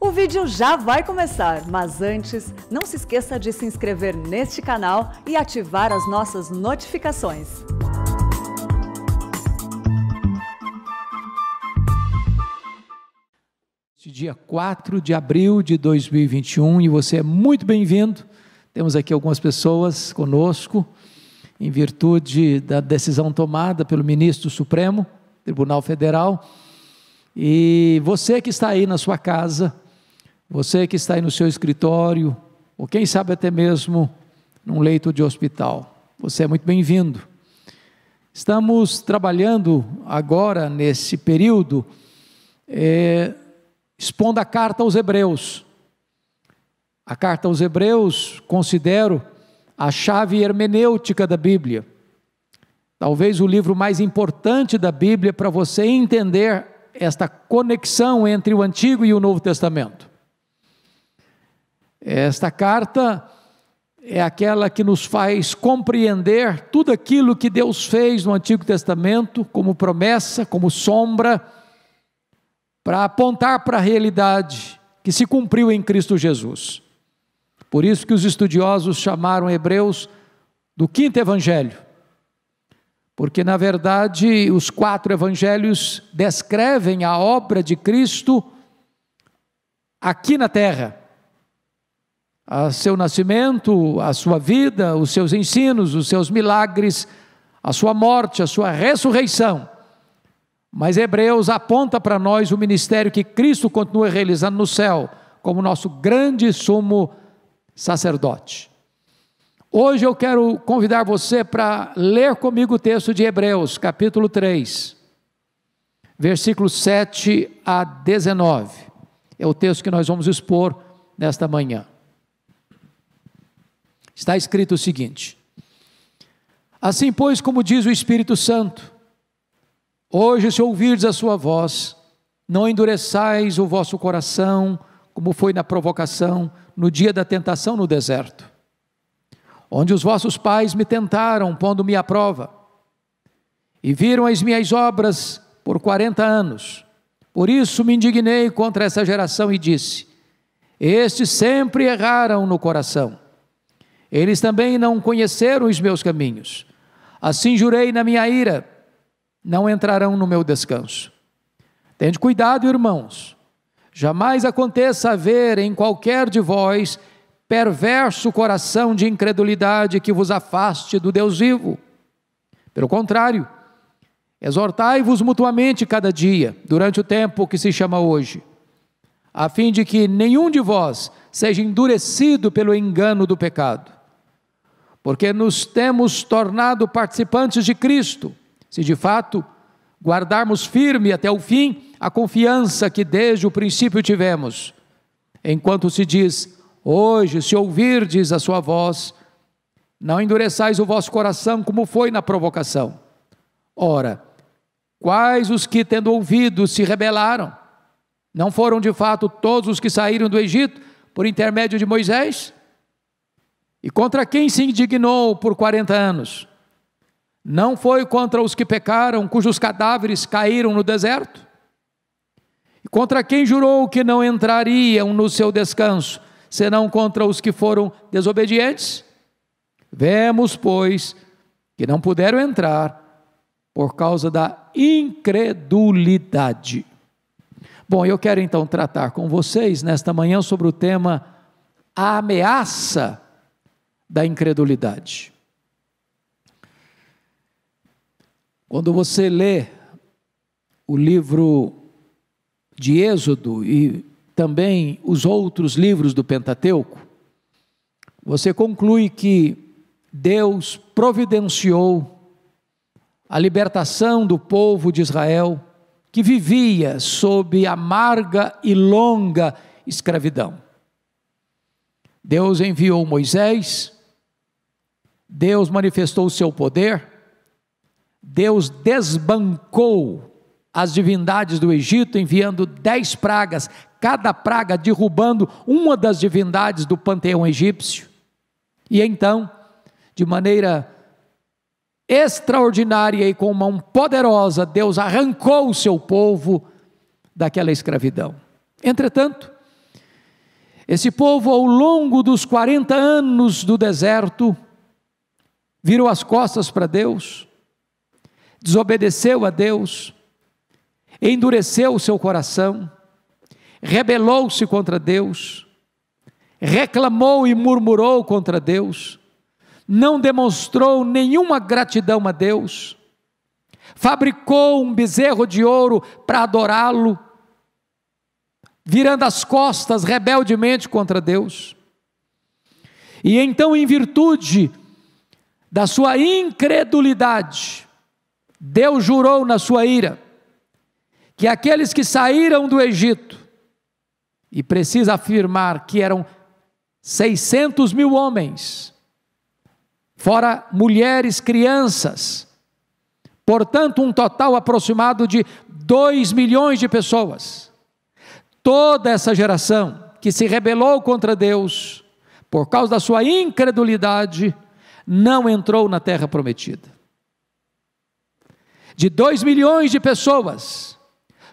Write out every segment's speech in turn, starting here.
O vídeo já vai começar, mas antes, não se esqueça de se inscrever neste canal e ativar as nossas notificações. Dia 4 de abril de 2021, e você é muito bem-vindo. Temos aqui algumas pessoas conosco, em virtude da decisão tomada pelo ministro do Supremo Tribunal Federal. E você que está aí na sua casa, você que está aí no seu escritório, ou quem sabe até mesmo num leito de hospital, você é muito bem-vindo. Estamos trabalhando agora, nesse período, expondo a carta aos Hebreus. A carta aos Hebreus, considero a chave hermenêutica da Bíblia. Talvez o livro mais importante da Bíblia para você entender esta conexão entre o Antigo e o Novo Testamento. Esta carta é aquela que nos faz compreender tudo aquilo que Deus fez no Antigo Testamento, como promessa, como sombra, para apontar para a realidade que se cumpriu em Cristo Jesus. Por isso que os estudiosos chamaram Hebreus do quinto evangelho, porque na verdade os 4 evangelhos descrevem a obra de Cristo aqui na terra, a seu nascimento, a sua vida, os seus ensinos, os seus milagres, a sua morte, a sua ressurreição. Mas Hebreus aponta para nós o ministério que Cristo continua realizando no céu, como nosso grande sumo sacerdote. Hoje eu quero convidar você para ler comigo o texto de Hebreus, capítulo 3, versículos 7 a 19. É o texto que nós vamos expor nesta manhã. Está escrito o seguinte: assim, pois, como diz o Espírito Santo, hoje, se ouvirdes a sua voz, não endureçais o vosso coração, como foi na provocação, no dia da tentação no deserto, onde os vossos pais me tentaram, pondo-me à prova, e viram as minhas obras por 40 anos. Por isso me indignei contra essa geração e disse: estes sempre erraram no coração, eles também não conheceram os meus caminhos. Assim jurei na minha ira: não entrarão no meu descanso. Tende cuidado, irmãos, jamais aconteça haver em qualquer de vós perverso coração de incredulidade que vos afaste do Deus vivo. Pelo contrário, exortai-vos mutuamente cada dia, durante o tempo que se chama hoje, a fim de que nenhum de vós seja endurecido pelo engano do pecado. Porque nos temos tornado participantes de Cristo, se de fato guardarmos firme até o fim a confiança que desde o princípio tivemos, enquanto se diz: hoje, se ouvirdes a sua voz, não endureçais o vosso coração como foi na provocação. Ora, quais os que, tendo ouvido, se rebelaram? Não foram de fato todos os que saíram do Egito por intermédio de Moisés? E contra quem se indignou por 40 anos? Não foi contra os que pecaram, cujos cadáveres caíram no deserto? E contra quem jurou que não entrariam no seu descanso, senão contra os que foram desobedientes? Vemos, pois, que não puderam entrar por causa da incredulidade. Bom, eu quero então tratar com vocês nesta manhã sobre o tema a ameaça da incredulidade. Quando você lê o livro de Êxodo e também os outros livros do Pentateuco, você conclui que Deus providenciou a libertação do povo de Israel, que vivia sob amarga e longa escravidão. Deus enviou Moisés, Deus manifestou o seu poder, Deus desbancou as divindades do Egito, enviando 10 pragas, cada praga derrubando uma das divindades do panteão egípcio. E então, de maneira extraordinária e com mão poderosa, Deus arrancou o seu povo daquela escravidão. Entretanto, Esse povo, ao longo dos 40 anos do deserto, virou as costas para Deus, desobedeceu a Deus, endureceu o seu coração, rebelou-se contra Deus, reclamou e murmurou contra Deus, não demonstrou nenhuma gratidão a Deus, fabricou um bezerro de ouro para adorá-lo, virando as costas rebeldemente contra Deus. E então, em virtude da sua incredulidade, Deus jurou na sua ira, que aqueles que saíram do Egito, e precisa afirmar que eram 600 mil homens, fora mulheres, crianças, portanto um total aproximado de 2 milhões de pessoas, toda essa geração que se rebelou contra Deus, por causa da sua incredulidade, não entrou na terra prometida. De 2 milhões de pessoas,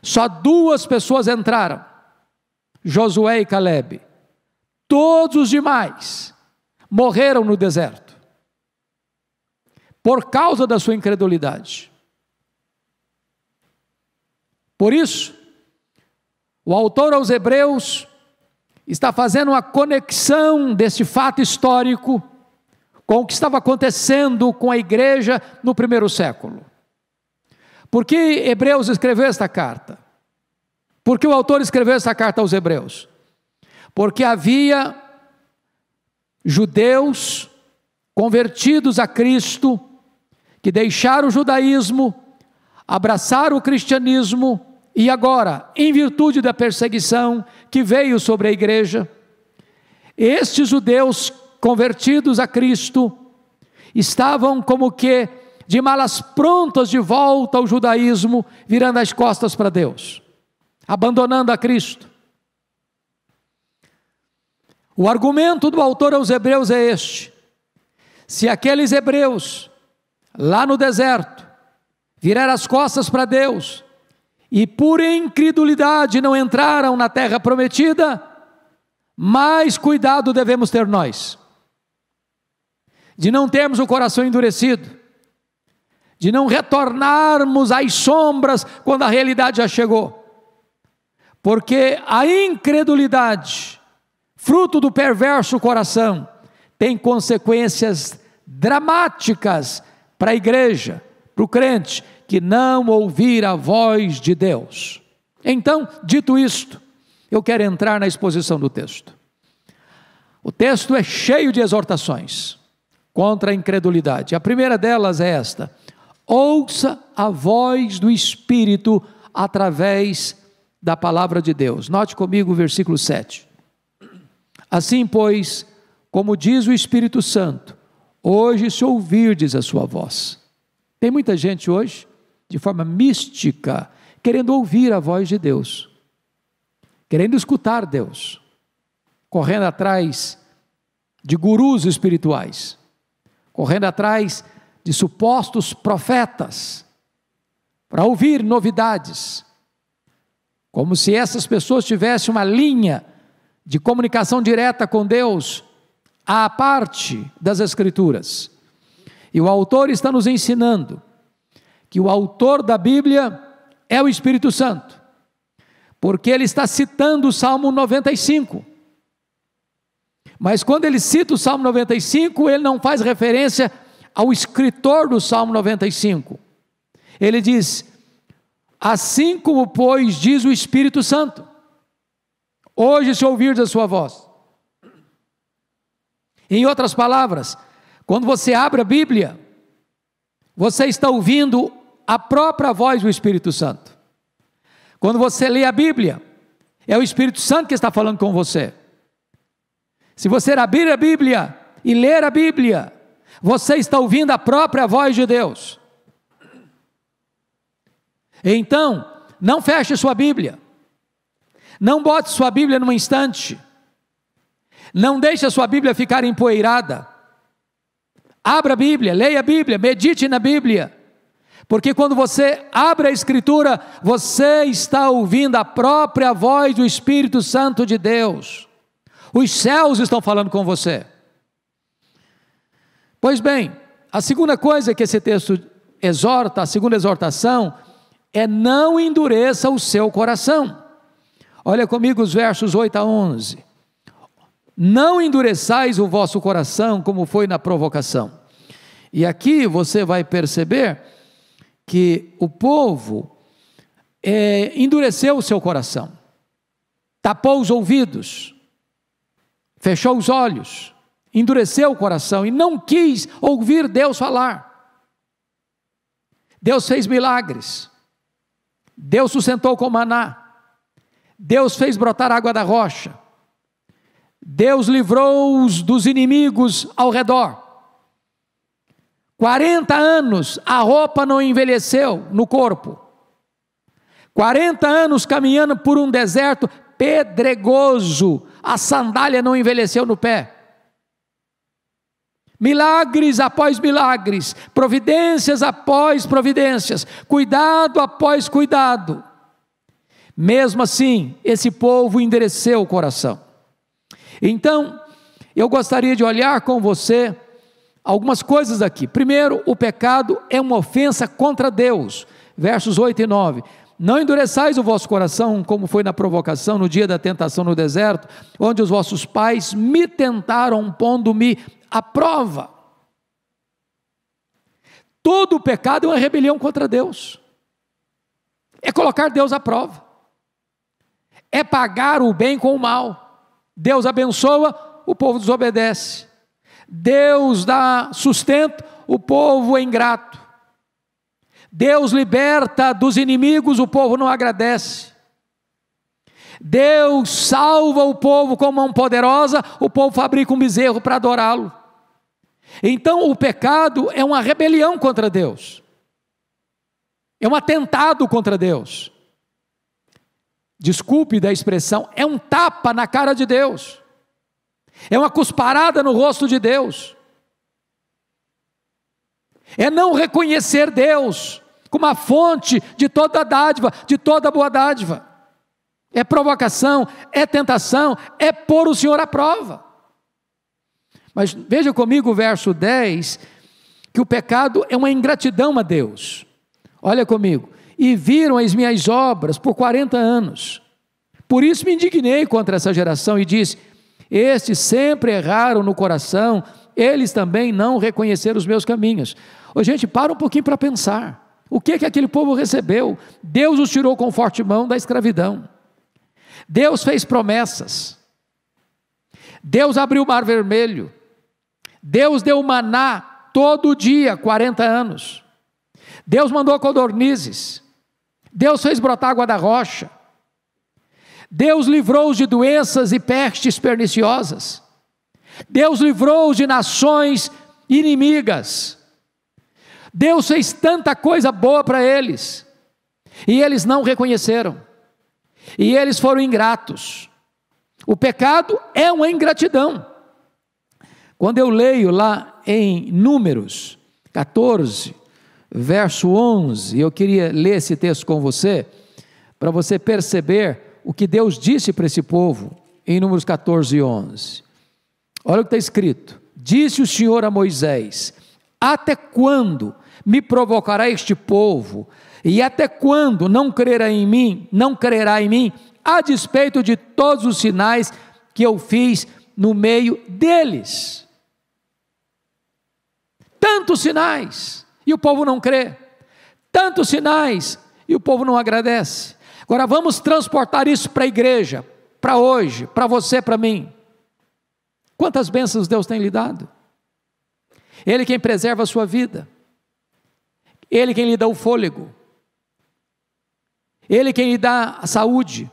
só 2 pessoas entraram, Josué e Calebe. Todos os demais morreram no deserto, por causa da sua incredulidade. Por isso, o autor aos Hebreus está fazendo uma conexão desse fato histórico com o que estava acontecendo com a igreja no primeiro século. Por que Hebreus escreveu esta carta? Por que o autor escreveu esta carta aos Hebreus? Porque havia judeus convertidos a Cristo, que deixaram o judaísmo, abraçaram o cristianismo, e agora, em virtude da perseguição que veio sobre a igreja, estes judeus convertidos a Cristo, estavam como que de malas prontas de volta ao judaísmo, virando as costas para Deus, abandonando a Cristo. O argumento do autor aos Hebreus é este: se aqueles hebreus, lá no deserto, viraram as costas para Deus, e por incredulidade não entraram na terra prometida, mais cuidado devemos ter nós, de não termos o coração endurecido, de não retornarmos às sombras quando a realidade já chegou, porque a incredulidade, fruto do perverso coração, tem consequências dramáticas para a igreja, para o crente, que não ouvir a voz de Deus. Então, dito isto, eu quero entrar na exposição do texto. O texto é cheio de exortações contra a incredulidade. A primeira delas é esta: ouça a voz do Espírito através da palavra de Deus. Note comigo o versículo 7. Assim, pois, como diz o Espírito Santo, hoje se ouvirdes a sua voz. Tem muita gente hoje, de forma mística, querendo ouvir a voz de Deus, querendo escutar Deus, correndo atrás de gurus espirituais, correndo atrás de supostos profetas, para ouvir novidades, como se essas pessoas tivessem uma linha de comunicação direta com Deus, à parte das Escrituras. E o autor está nos ensinando que o autor da Bíblia é o Espírito Santo, porque ele está citando o Salmo 95. Mas quando ele cita o Salmo 95, ele não faz referência ao escritor do Salmo 95. Ele diz: assim como, pois, diz o Espírito Santo, hoje se ouvirdes a sua voz. Em outras palavras, quando você abre a Bíblia, você está ouvindo a própria voz do Espírito Santo. Quando você lê a Bíblia, é o Espírito Santo que está falando com você. Se você abrir a Bíblia e ler a Bíblia, você está ouvindo a própria voz de Deus. Então, não feche sua Bíblia, não bote sua Bíblia num instante, não deixe a sua Bíblia ficar empoeirada. Abra a Bíblia, leia a Bíblia, medite na Bíblia, porque quando você abre a Escritura, você está ouvindo a própria voz do Espírito Santo de Deus. Os céus estão falando com você. Pois bem, a segunda coisa que esse texto exorta, a segunda exortação, é não endureça o seu coração. Olha comigo os versos 8 a 11. Não endureçais o vosso coração como foi na provocação. E aqui você vai perceber que o povo endureceu o seu coração, tapou os ouvidos, fechou os olhos, endureceu o coração e não quis ouvir Deus falar. Deus fez milagres, Deus sustentou com maná, Deus fez brotar água da rocha, Deus livrou-os dos inimigos ao redor. 40 anos a roupa não envelheceu no corpo, 40 anos caminhando por um deserto pedregoso, a sandália não envelheceu no pé. Milagres após milagres, providências após providências, cuidado após cuidado. Mesmo assim, esse povo endureceu o coração. Então, eu gostaria de olhar com você algumas coisas aqui. Primeiro, o pecado é uma ofensa contra Deus. Versos 8 e 9. Não endureçais o vosso coração, como foi na provocação, no dia da tentação no deserto, onde os vossos pais me tentaram, pondo-me à prova. Todo pecado é uma rebelião contra Deus. É colocar Deus à prova. É pagar o bem com o mal. Deus abençoa, o povo desobedece. Deus dá sustento, o povo é ingrato. Deus liberta dos inimigos, o povo não agradece. Deus salva o povo com mão poderosa, o povo fabrica um bezerro para adorá-lo. Então o pecado é uma rebelião contra Deus. É um atentado contra Deus. Desculpe da expressão, é um tapa na cara de Deus. É uma cusparada no rosto de Deus. É não reconhecer Deus como a fonte de toda dádiva, de toda boa dádiva. É provocação, é tentação, é pôr o Senhor à prova. Mas veja comigo o verso 10, que o pecado é uma ingratidão a Deus. Olha comigo. E viram as minhas obras por 40 anos. Por isso me indignei contra essa geração e disse: estes sempre erraram no coração, eles também não reconheceram os meus caminhos. Ô, gente, para um pouquinho para pensar. O que aquele povo recebeu? Deus os tirou com forte mão da escravidão. Deus fez promessas. Deus abriu o mar vermelho. Deus deu maná todo dia, 40 anos. Deus mandou codornizes. Deus fez brotar água da rocha. Deus livrou-os de doenças e pestes perniciosas. Deus livrou-os de nações inimigas. Deus fez tanta coisa boa para eles, e eles não reconheceram, e eles foram ingratos. O pecado é uma ingratidão. Quando eu leio lá em Números 14, verso 11, eu queria ler esse texto com você, para você perceber o que Deus disse para esse povo, em Números 14, 11. Olha o que está escrito: disse o Senhor a Moisés: até quando me provocará este povo, e até quando não crerá em mim, a despeito de todos os sinais que eu fiz no meio deles? Tantos sinais, e o povo não crê. Tantos sinais, e o povo não agradece. Agora vamos transportar isso para a igreja, para hoje, para você, para mim. Quantas bênçãos Deus tem lhe dado? Ele quem preserva a sua vida. Ele quem lhe dá o fôlego. Ele quem lhe dá a saúde.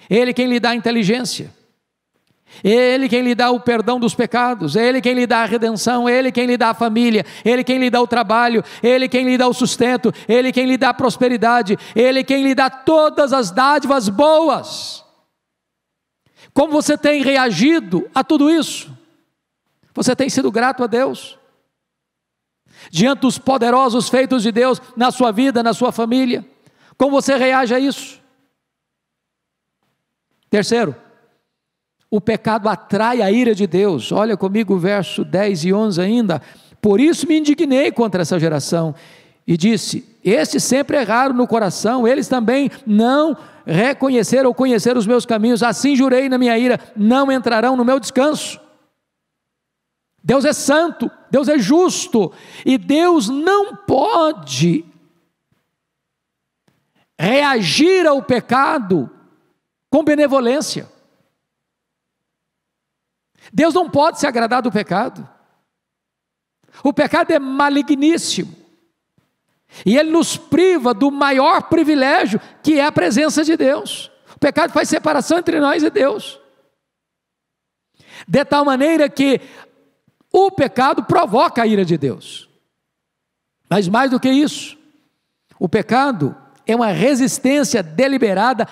Ele quem lhe dá a inteligência. Ele quem lhe dá o perdão dos pecados. Ele quem lhe dá a redenção. Ele quem lhe dá a família. Ele quem lhe dá o trabalho. Ele quem lhe dá o sustento. Ele quem lhe dá a prosperidade. Ele quem lhe dá todas as dádivas boas. Como você tem reagido a tudo isso? Você tem sido grato a Deus? Diante dos poderosos feitos de Deus na sua vida, na sua família? Como você reage a isso? Terceiro, o pecado atrai a ira de Deus. Olha comigo o verso 10 e 11 ainda. Por isso me indignei contra essa geração e disse: estes sempre erraram no coração, eles também não reconheceram ou conheceram os meus caminhos, assim jurei na minha ira, não entrarão no meu descanso. Deus é santo, Deus é justo, e Deus não pode reagir ao pecado com benevolência. Deus não pode se agradar do pecado. O pecado é maligníssimo, e ele nos priva do maior privilégio, que é a presença de Deus. O pecado faz separação entre nós e Deus, de tal maneira que o pecado provoca a ira de Deus. Mas mais do que isso, o pecado é uma resistência deliberada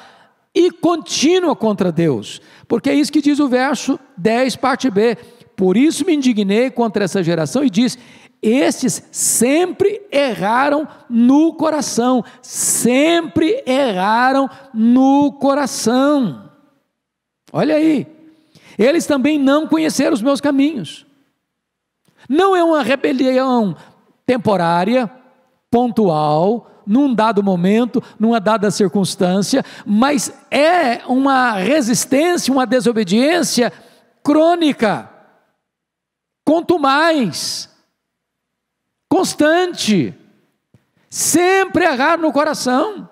e contínua contra Deus, porque é isso que diz o verso 10, parte B. Por isso me indignei contra essa geração e disse: estes sempre erraram no coração, sempre erraram no coração. Olha aí, eles também não conheceram os meus caminhos. Não é uma rebelião temporária, pontual, num dado momento, numa dada circunstância, mas é uma resistência, uma desobediência crônica, contumaz, constante, sempre errar no coração.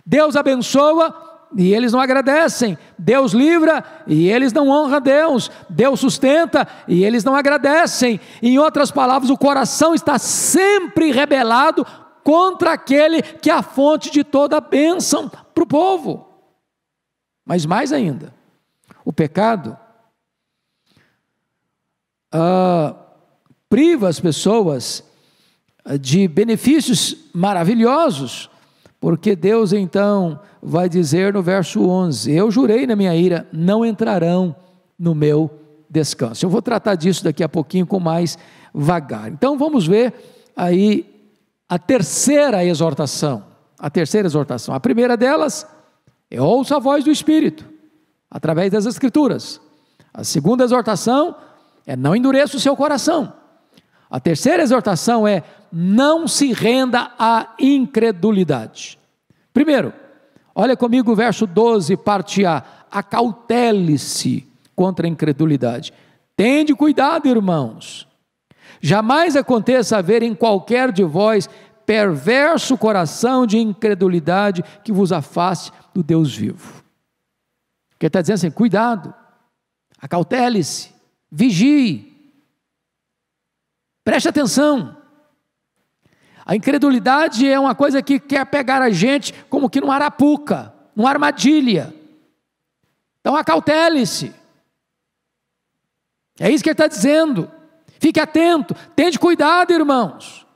Deus abençoa e eles não agradecem, Deus livra e eles não honram a Deus, Deus sustenta e eles não agradecem. Em outras palavras, o coração está sempre rebelado contra aquele que é a fonte de toda a bênção para o povo. Mas mais ainda, o pecado priva as pessoas de benefícios maravilhosos, porque Deus então vai dizer no verso 11: eu jurei na minha ira, não entrarão no meu descanso. Eu vou tratar disso daqui a pouquinho com mais vagar. Então vamos ver aí a terceira exortação. A primeira delas é: ouça a voz do Espírito, através das Escrituras. A segunda exortação é: não endureça o seu coração. A terceira exortação é: não se renda à incredulidade. Primeiro, olha comigo o verso 12, parte A: acautele-se contra a incredulidade. Tende cuidado, irmãos, jamais aconteça haver em qualquer de vós perverso coração de incredulidade que vos afaste do Deus vivo. Porque ele está dizendo assim: cuidado, acautele-se, vigie, preste atenção. A incredulidade é uma coisa que quer pegar a gente como que numa arapuca, numa armadilha. Então acautele-se. É isso que ele está dizendo. Fique atento, tende cuidado, irmãos,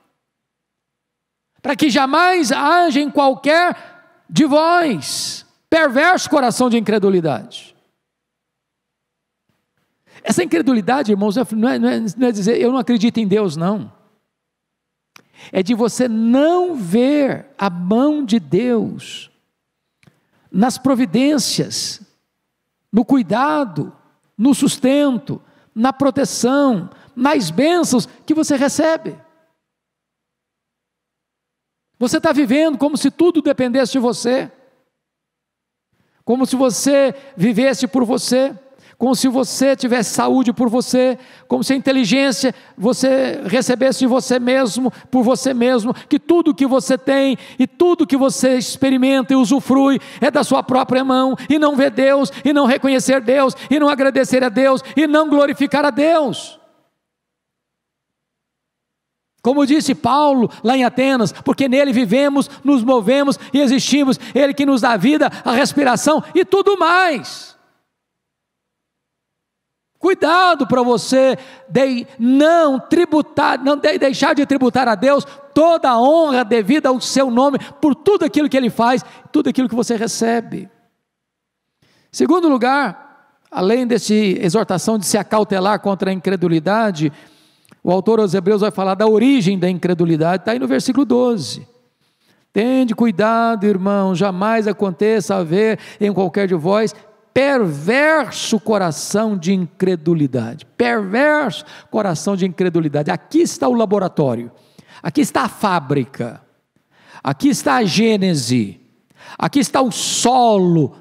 para que jamais haja em qualquer de vós perverso coração de incredulidade. Essa incredulidade, irmãos, não é dizer eu não acredito em Deus, não. É de você não ver a mão de Deus nas providências, no cuidado, no sustento, na proteção, nas bênçãos que você recebe. Você está vivendo como se tudo dependesse de você, como se você vivesse por você, como se você tivesse saúde por você, como se a inteligência você recebesse de você mesmo, por você mesmo, que tudo que você tem e tudo que você experimenta e usufrui é da sua própria mão, e não ver Deus, e não reconhecer Deus, e não agradecer a Deus, e não glorificar a Deus. Como disse Paulo lá em Atenas: porque nele vivemos, nos movemos e existimos, ele que nos dá a vida, a respiração e tudo mais. Cuidado para você não deixar de tributar a Deus toda a honra devida ao seu nome, por tudo aquilo que Ele faz, tudo aquilo que você recebe. Segundo lugar, além dessa exortação de se acautelar contra a incredulidade, o autor aos Hebreus vai falar da origem da incredulidade, está aí no versículo 12. Tende cuidado, irmão, jamais aconteça haver em qualquer de vós perverso coração de incredulidade. Perverso coração de incredulidade. Aqui está o laboratório, aqui está a fábrica, aqui está a gênese, aqui está o solo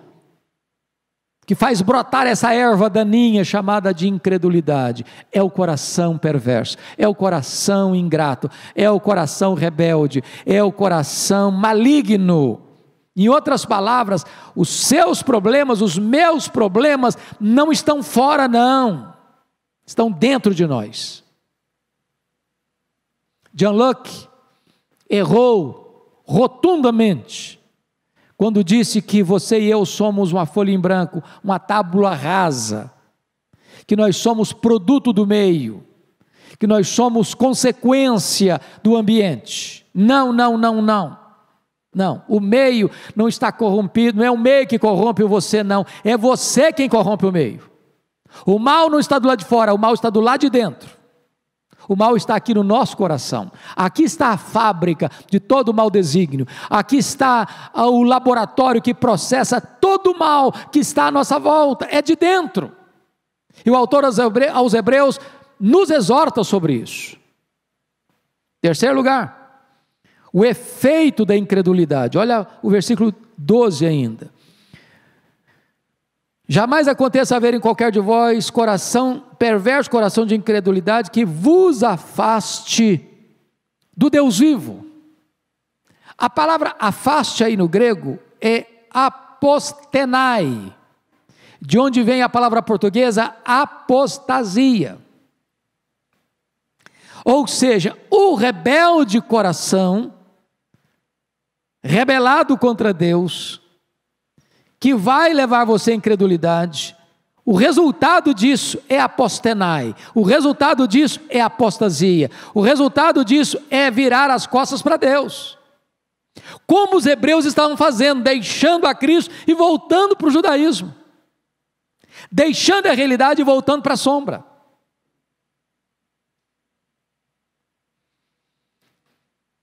que faz brotar essa erva daninha chamada de incredulidade. É o coração perverso, é o coração ingrato, é o coração rebelde, é o coração maligno. Em outras palavras, os seus problemas, os meus problemas não estão fora, não, estão dentro de nós. John Locke errou rotundamente quando disse que você e eu somos uma folha em branco, uma tábula rasa, que nós somos produto do meio, que nós somos consequência do ambiente. Não, o meio não está corrompido, não é o meio que corrompe você, não, é você quem corrompe o meio. O mal não está do lado de fora, o mal está do lado de dentro. O mal está aqui no nosso coração. Aqui está a fábrica de todo o mau desígnio. Aqui está o laboratório que processa todo o mal que está à nossa volta. É de dentro. E o autor aos Hebreus nos exorta sobre isso. Terceiro lugar, o efeito da incredulidade. Olha o versículo 12 ainda. Jamais aconteça haver em qualquer de vós perverso coração de incredulidade que vos afaste do Deus vivo. A palavra afaste aí no grego é apostenai, de onde vem a palavra portuguesa apostasia. Ou seja, o rebelde coração, rebelado contra Deus, que vai levar você à incredulidade, o resultado disso é apostenai, o resultado disso é apostasia, o resultado disso é virar as costas para Deus, como os hebreus estavam fazendo, deixando a Cristo e voltando para o judaísmo, deixando a realidade e voltando para a sombra.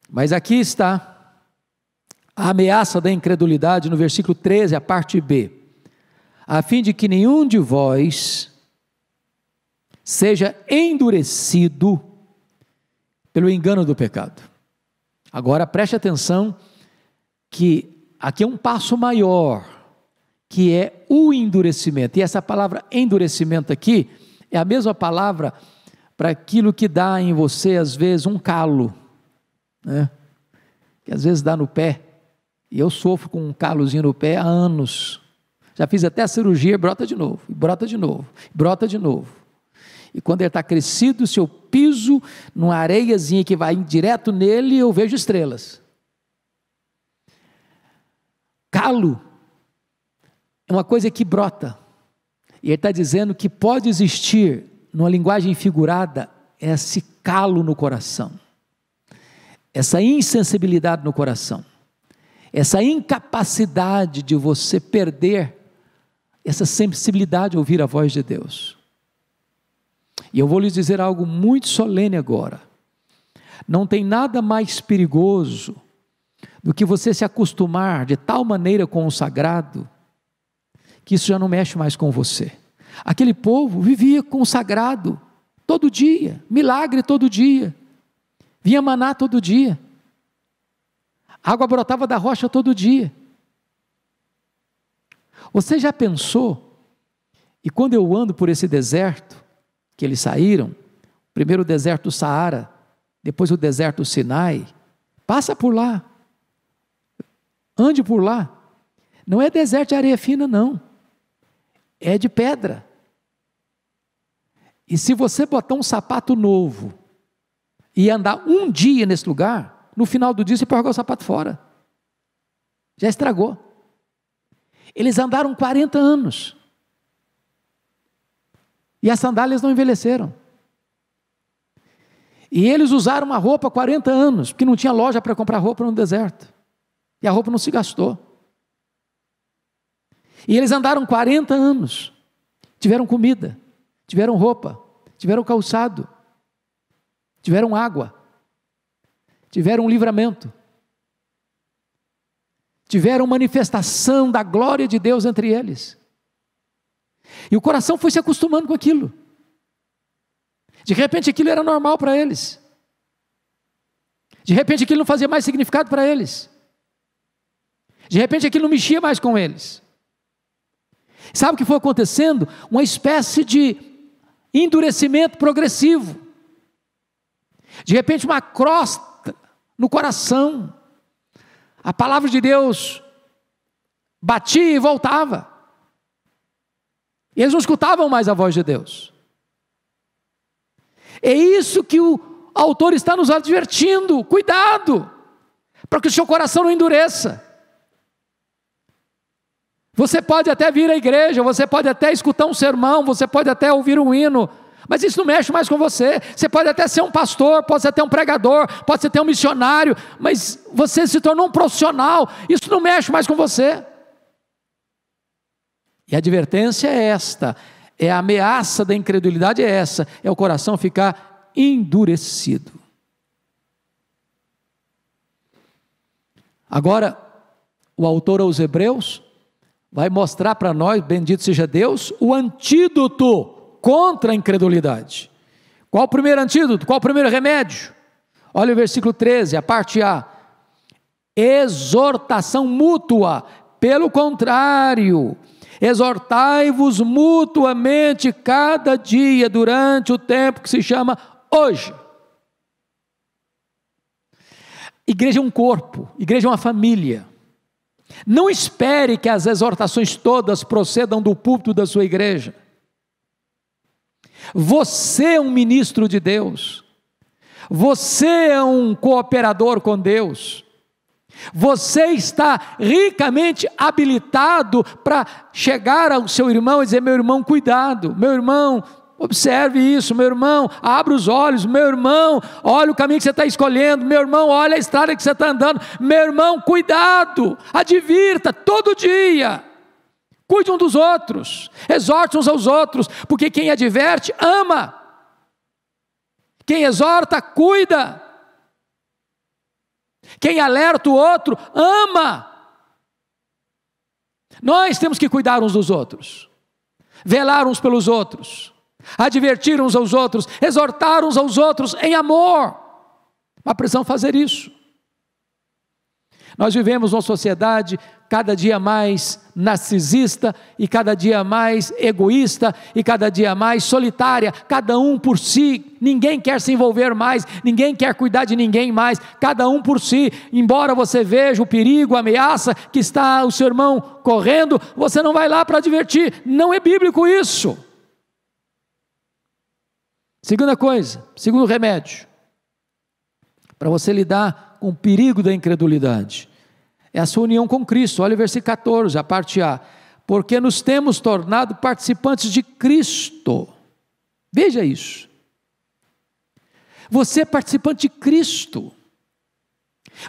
Mas aqui está a ameaça da incredulidade no versículo 13, a parte B, a fim de que nenhum de vós seja endurecido pelo engano do pecado. Agora preste atenção que aqui é um passo maior, que é o endurecimento, e essa palavra endurecimento aqui é a mesma palavra para aquilo que dá em você às vezes um calo, né? Que às vezes dá no pé. E eu sofro com um calozinho no pé há anos. Já fiz até a cirurgia, brota de novo, brota de novo, brota de novo. E quando ele está crescido, se eu piso numa areiazinha que vai direto nele, eu vejo estrelas. Calo é uma coisa que brota. E ele está dizendo que pode existir, numa linguagem figurada, esse calo no coração. Essa insensibilidade no coração. Essa incapacidade de você perder essa sensibilidade a ouvir a voz de Deus. E eu vou lhes dizer algo muito solene agora. Não tem nada mais perigoso do que você se acostumar de tal maneira com o sagrado, que isso já não mexe mais com você. Aquele povo vivia com o sagrado todo dia, milagre todo dia, vinha maná todo dia, água brotava da rocha todo dia. Você já pensou, e quando eu ando por esse deserto, que eles saíram, primeiro o deserto do Saara, depois o deserto do Sinai, passa por lá, ande por lá, não é deserto de areia fina não, é de pedra, e se você botar um sapato novo, e andar um dia nesse lugar, no final do dia você pode jogar o sapato fora, já estragou. Eles andaram 40 anos, e as sandálias não envelheceram, e eles usaram uma roupa 40 anos, porque não tinha loja para comprar roupa no deserto, e a roupa não se gastou, e eles andaram 40 anos, tiveram comida, tiveram roupa, tiveram calçado, tiveram água, tiveram um livramento, tiveram manifestação da glória de Deus entre eles. E o coração foi se acostumando com aquilo. De repente aquilo era normal para eles. De repente aquilo não fazia mais significado para eles. De repente aquilo não mexia mais com eles. Sabe o que foi acontecendo? Uma espécie de endurecimento progressivo. De repente uma crosta no coração. A palavra de Deus batia e voltava. E eles não escutavam mais a voz de Deus. É isso que o autor está nos advertindo. Cuidado, para que o seu coração não endureça. Você pode até vir à igreja, você pode até escutar um sermão, você pode até ouvir um hino, mas isso não mexe mais com você. Você pode até ser um pastor, pode ser até um pregador, pode ser até um missionário, mas você se tornou um profissional, isso não mexe mais com você. E a advertência é esta, é a ameaça da incredulidade é essa, é o coração ficar endurecido. Agora, o autor aos Hebreus vai mostrar para nós, bendito seja Deus, o antídoto contra a incredulidade. Qual o primeiro antídoto? Qual o primeiro remédio? Olha o versículo 13, a parte A. Exortação mútua. Pelo contrário, exortai-vos mutuamente cada dia durante o tempo que se chama hoje. Igreja é um corpo, igreja é uma família. Não espere que as exortações todas procedam do púlpito da sua igreja. Você é um ministro de Deus. Você é um cooperador com Deus. Você está ricamente habilitado para chegar ao seu irmão e dizer: meu irmão, cuidado, meu irmão, observe isso, meu irmão, abra os olhos, meu irmão, olha o caminho que você está escolhendo, meu irmão, olha a estrada que você está andando, meu irmão, cuidado, advirta todo dia, cuide um dos outros, exorte uns aos outros, porque quem adverte, ama, quem exorta, cuida, quem alerta o outro, ama. Nós temos que cuidar uns dos outros, velar uns pelos outros, advertir uns aos outros, exortar uns aos outros em amor. Mas precisamos fazer isso. Nós vivemos uma sociedade cada dia mais narcisista, e cada dia mais egoísta, e cada dia mais solitária, cada um por si, ninguém quer se envolver mais, ninguém quer cuidar de ninguém mais, cada um por si. Embora você veja o perigo, a ameaça que está o seu irmão correndo, você não vai lá para advertir, não é bíblico isso. Segunda coisa, segundo remédio, para você lidar com o perigo da incredulidade, é a sua união com Cristo. Olha o versículo 14, a parte A. Porque nos temos tornado participantes de Cristo. Veja isso. Você é participante de Cristo.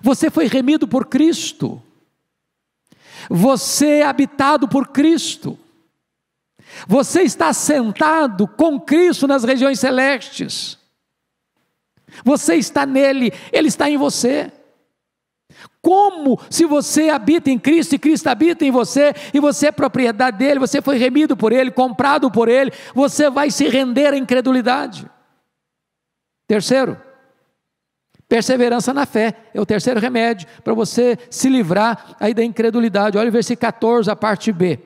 Você foi remido por Cristo. Você é habitado por Cristo. Você está sentado com Cristo nas regiões celestes. Você está nele, Ele está em você. Como se você habita em Cristo e Cristo habita em você, e você é propriedade dele, você foi remido por ele, comprado por ele, você vai se render à incredulidade. Terceiro, perseverança na fé, é o terceiro remédio para você se livrar aí da incredulidade. Olha o versículo 14, a parte B.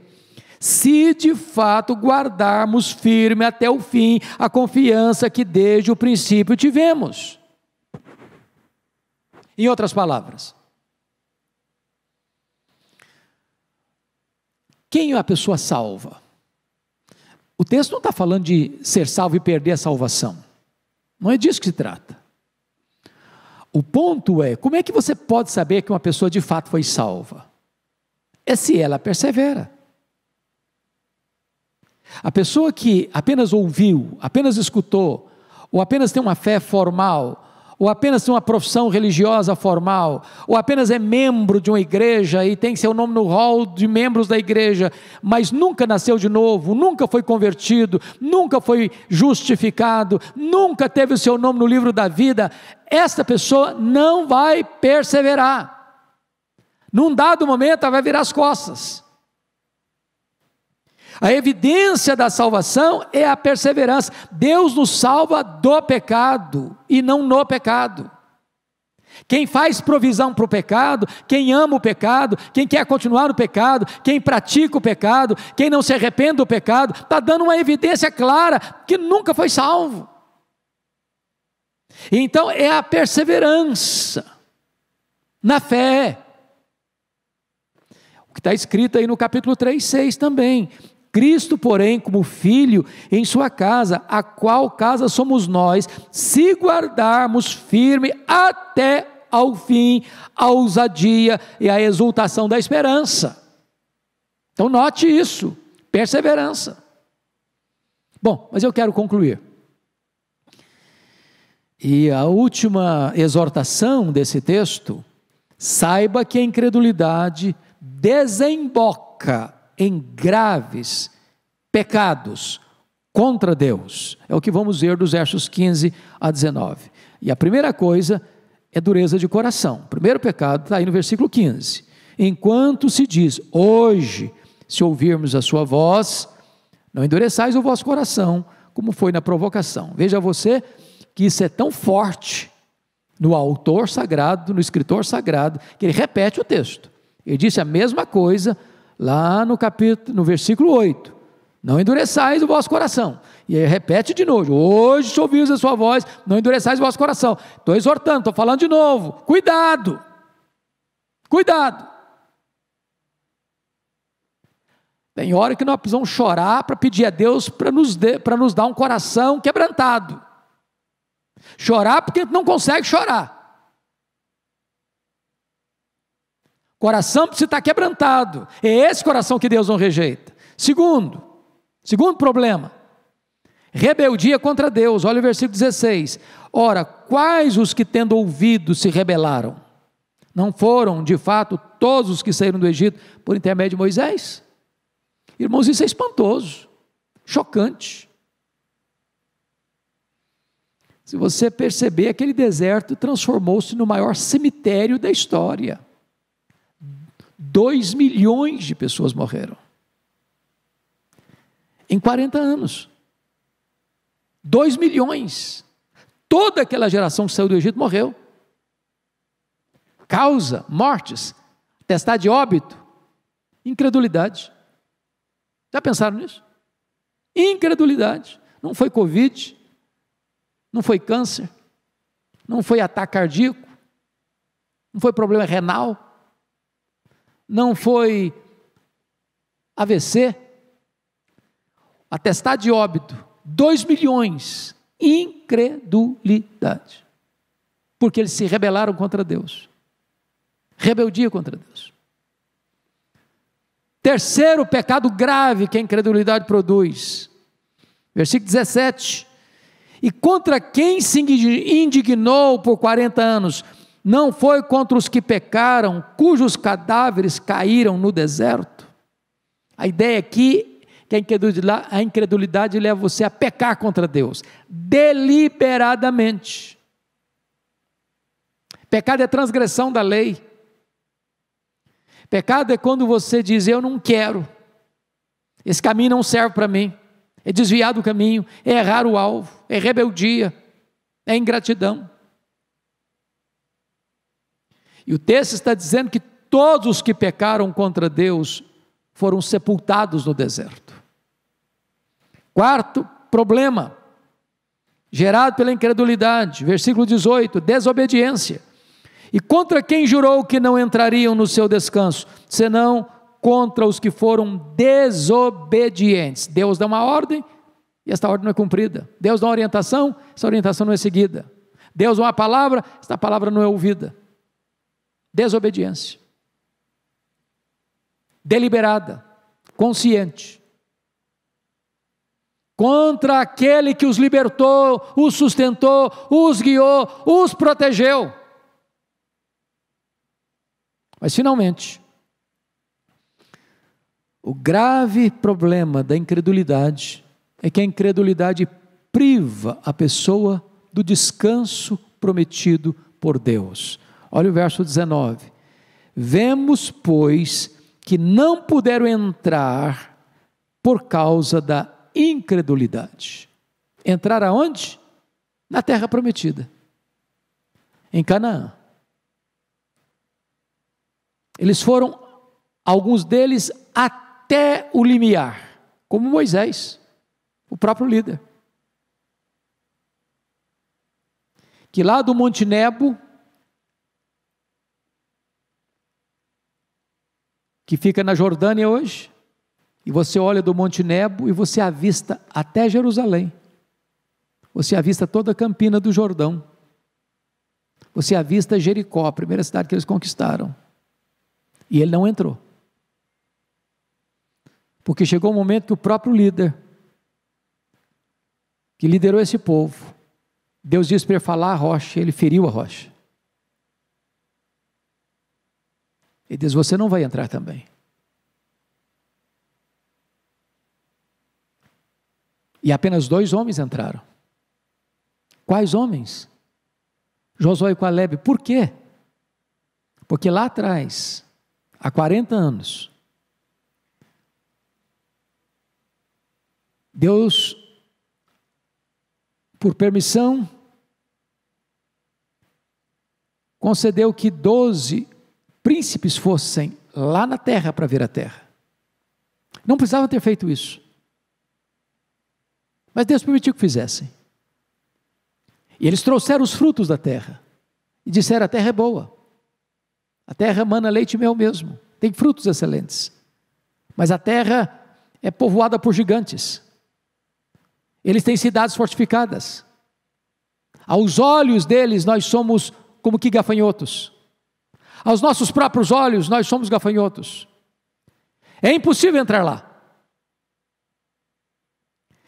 Se de fato guardarmos firme até o fim a confiança que desde o princípio tivemos. Em outras palavras, quem é a pessoa salva? O texto não está falando de ser salvo e perder a salvação. Não é disso que se trata. O ponto é, como é que você pode saber que uma pessoa de fato foi salva? É se ela persevera. A pessoa que apenas ouviu, apenas escutou, ou apenas tem uma fé formal, ou apenas tem uma profissão religiosa formal, ou apenas é membro de uma igreja e tem seu nome no hall de membros da igreja, mas nunca nasceu de novo, nunca foi convertido, nunca foi justificado, nunca teve o seu nome no livro da vida, esta pessoa não vai perseverar. Num dado momento ela vai virar as costas. A evidência da salvação é a perseverança. Deus nos salva do pecado e não no pecado. Quem faz provisão para o pecado, quem ama o pecado, quem quer continuar no pecado, quem pratica o pecado, quem não se arrepende do pecado, está dando uma evidência clara que nunca foi salvo. Então é a perseverança na fé. O que está escrito aí no capítulo 3:6 também. Cristo, porém, como filho em sua casa, a qual casa somos nós, se guardarmos firme até ao fim, a ousadia e a exultação da esperança. Então note isso, perseverança. Bom, mas eu quero concluir. E a última exortação desse texto, saiba que a incredulidade desemboca em graves pecados contra Deus. É o que vamos ver dos versos 15 a 19. E a primeira coisa é dureza de coração. O primeiro pecado está aí no versículo 15. Enquanto se diz, hoje, se ouvirmos a sua voz, não endureçais o vosso coração, como foi na provocação. Veja você que isso é tão forte no autor sagrado, no escritor sagrado, que ele repete o texto. Ele disse a mesma coisa lá no versículo 8, não endureçais o vosso coração, e aí repete de novo, hoje se ouvirmos a sua voz, não endureçais o vosso coração. Estou exortando, estou falando de novo, cuidado, tem hora que nós precisamos chorar para pedir a Deus para nos dar um coração quebrantado, chorar porque a gente não consegue chorar, coração precisa estar quebrantado, é esse coração que Deus não rejeita. Segundo problema, rebeldia contra Deus. Olha o versículo 16, ora, quais os que tendo ouvido se rebelaram? Não foram de fato todos os que saíram do Egito por intermédio de Moisés? Irmãos, isso é espantoso, chocante. Se você perceber, aquele deserto transformou-se no maior cemitério da história. 2 milhões de pessoas morreram em 40 anos. 2 milhões. Toda aquela geração que saiu do Egito morreu. Causa, mortes, atestado de óbito, incredulidade. Já pensaram nisso? Incredulidade. Não foi Covid, não foi câncer, não foi ataque cardíaco, não foi problema renal, não foi AVC, atestado de óbito, 2 milhões, incredulidade, porque eles se rebelaram contra Deus, rebeldia contra Deus. Terceiro pecado grave que a incredulidade produz, versículo 17, e contra quem se indignou por 40 anos, não foi contra os que pecaram, cujos cadáveres caíram no deserto? A ideia aqui é que a incredulidade leva você a pecar contra Deus, deliberadamente. Pecado é transgressão da lei. Pecado é quando você diz, eu não quero, esse caminho não serve para mim, é desviar do caminho, é errar o alvo, é rebeldia, é ingratidão. E o texto está dizendo que todos os que pecaram contra Deus foram sepultados no deserto. Quarto problema, gerado pela incredulidade, versículo 18, desobediência. E contra quem jurou que não entrariam no seu descanso, senão contra os que foram desobedientes. Deus dá uma ordem e esta ordem não é cumprida. Deus dá uma orientação, essa orientação não é seguida. Deus dá uma palavra, esta palavra não é ouvida. Desobediência. Deliberada, consciente. Contra aquele que os libertou, os sustentou, os guiou, os protegeu. Mas finalmente, o grave problema da incredulidade é que a incredulidade priva a pessoa do descanso prometido por Deus. Olha o verso 19. Vemos, pois, que não puderam entrar por causa da incredulidade. Entrar aonde? Na terra prometida, em Canaã. Eles foram, alguns deles, até o limiar, como Moisés, o próprio líder, que lá do Monte Nebo, que fica na Jordânia hoje, e você olha do Monte Nebo e você avista até Jerusalém, você avista toda a Campina do Jordão, você avista Jericó, a primeira cidade que eles conquistaram, e ele não entrou, porque chegou um momento que o próprio líder, que liderou esse povo, Deus disse para ele falar a rocha, ele feriu a rocha, ele diz: você não vai entrar também. E apenas 2 homens entraram. Quais homens? Josué e Calebe. Por quê? Porque lá atrás, há 40 anos, Deus, por permissão, concedeu que 12 príncipes fossem lá na terra para ver a terra. Não precisava ter feito isso, mas Deus permitiu que fizessem. E eles trouxeram os frutos da terra e disseram: a terra é boa, a terra mana leite e mel mesmo, tem frutos excelentes, mas a terra é povoada por gigantes, eles têm cidades fortificadas, aos olhos deles nós somos como que gafanhotos, aos nossos próprios olhos nós somos gafanhotos, é impossível entrar lá.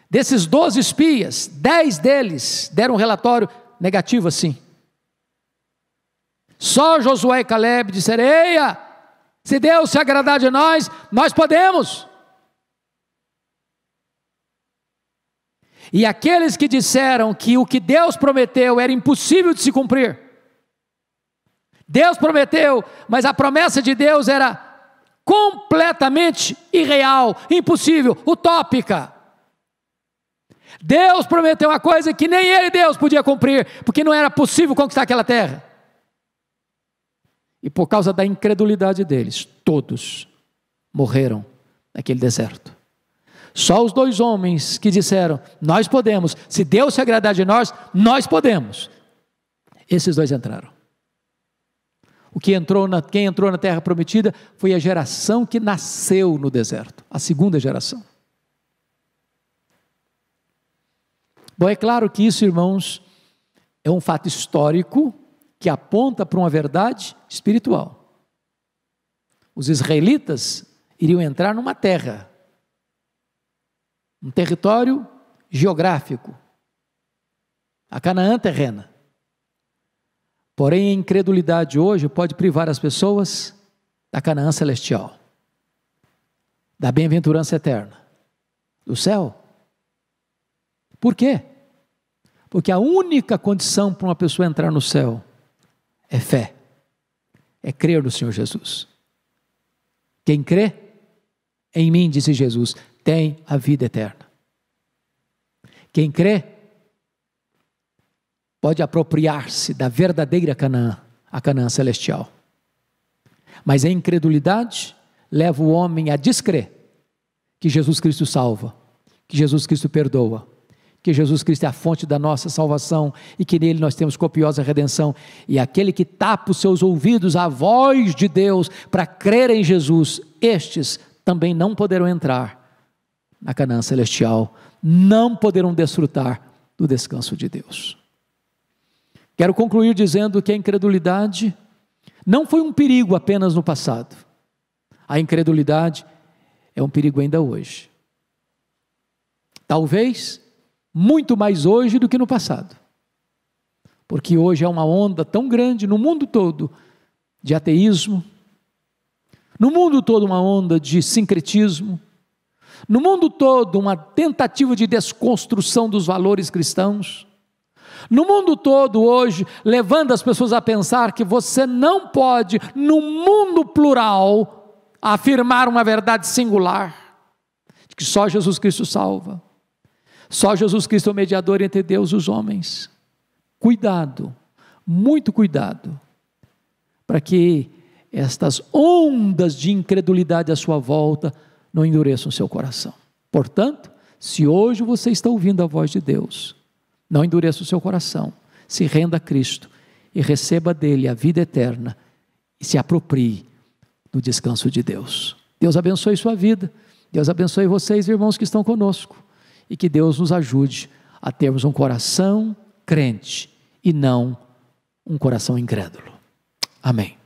Desses 12 espias, 10 deles deram um relatório negativo assim. Só Josué e Calebe disseram: eia, se Deus se agradar de nós, nós podemos. E aqueles que disseram que o que Deus prometeu era impossível de se cumprir, Deus prometeu, mas a promessa de Deus era completamente irreal, impossível, utópica. Deus prometeu uma coisa que nem ele, Deus, podia cumprir, porque não era possível conquistar aquela terra. E por causa da incredulidade deles, todos morreram naquele deserto. Só os 2 homens que disseram: nós podemos, se Deus se agradar de nós, nós podemos. Esses 2 entraram. Quem entrou na terra prometida foi a geração que nasceu no deserto, a segunda geração. Bom, é claro que isso, irmãos, é um fato histórico que aponta para uma verdade espiritual. Os israelitas iriam entrar numa terra, um território geográfico, a Canaã terrena. Porém, a incredulidade hoje pode privar as pessoas da Canaã celestial, da bem-aventurança eterna, do céu. Por quê? Porque a única condição para uma pessoa entrar no céu é fé, é crer no Senhor Jesus. Quem crê em mim, disse Jesus, tem a vida eterna. Quem crê pode apropriar-se da verdadeira Canaã, a Canaã celestial. Mas a incredulidade leva o homem a descrer que Jesus Cristo salva, que Jesus Cristo perdoa, que Jesus Cristo é a fonte da nossa salvação e que nele nós temos copiosa redenção. E aquele que tapa os seus ouvidos à voz de Deus para crer em Jesus, estes também não poderão entrar na Canaã celestial, não poderão desfrutar do descanso de Deus. Quero concluir dizendo que a incredulidade não foi um perigo apenas no passado. A incredulidade é um perigo ainda hoje. Talvez muito mais hoje do que no passado, porque hoje é uma onda tão grande no mundo todo de ateísmo, no mundo todo uma onda de sincretismo, no mundo todo uma tentativa de desconstrução dos valores cristãos, no mundo todo hoje levando as pessoas a pensar que você não pode, no mundo plural, afirmar uma verdade singular, que só Jesus Cristo salva, só Jesus Cristo é o mediador entre Deus e os homens. Cuidado, muito cuidado, para que estas ondas de incredulidade à sua volta não endureçam o seu coração. Portanto, se hoje você está ouvindo a voz de Deus, não endureça o seu coração, se renda a Cristo e receba dele a vida eterna e se aproprie do descanso de Deus. Deus abençoe sua vida, Deus abençoe vocês, irmãos que estão conosco, e que Deus nos ajude a termos um coração crente e não um coração incrédulo. Amém.